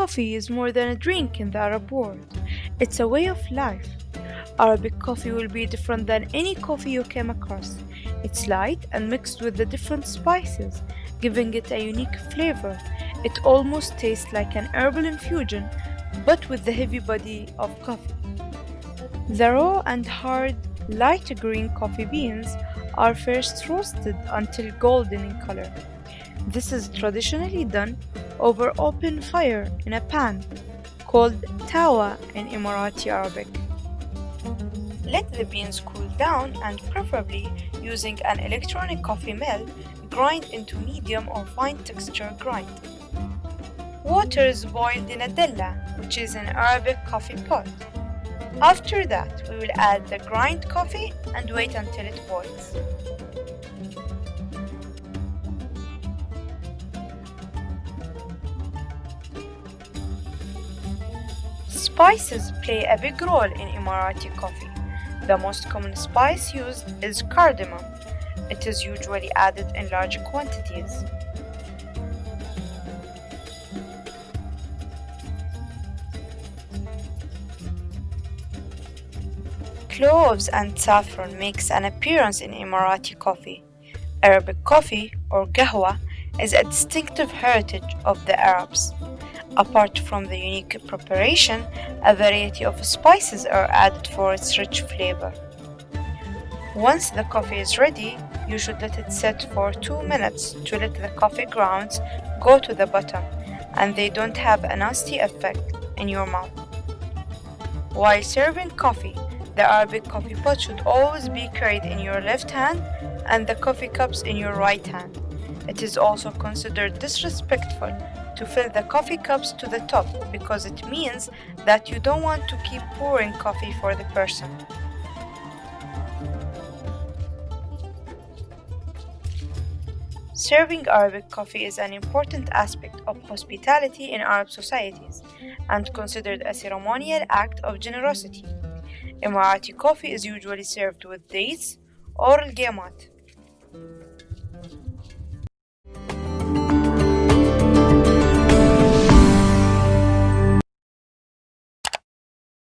Coffee is more than a drink in the Arab world. It's a way of life. Arabic coffee will be different than any coffee you came across. It's light and mixed with the different spices, giving it a unique flavor. It almost tastes like an herbal infusion, but with the heavy body of coffee. The raw and hard, light green coffee beans are first roasted until golden in color. This is traditionally done over open fire in a pan called tawa in Emirati Arabic. Let the beans cool down and preferably using an electronic coffee mill grind into medium or fine texture grind. Water is boiled in a dilla, which is an Arabic coffee pot. After that, we will add the grind coffee and wait until it boils. Spices play a big role in Emirati coffee. The most common spice used is cardamom. It is usually added in large quantities. Cloves and saffron makes an appearance in Emirati coffee. Arabic coffee, or qahwa, is a distinctive heritage of the Arabs. Apart from the unique preparation, a variety of spices are added for its rich flavor. Once the coffee is ready, you should let it sit for 2 minutes to let the coffee grounds go to the bottom and they don't have a nasty effect in your mouth. While serving coffee, the Arabic coffee pot should always be carried in your left hand and the coffee cups in your right hand. It is also considered disrespectful to fill the coffee cups to the top because it means that you don't want to keep pouring coffee for the person. Serving Arabic coffee is an important aspect of hospitality in Arab societies and considered a ceremonial act of generosity. Emirati coffee is usually served with dates or al-gamat.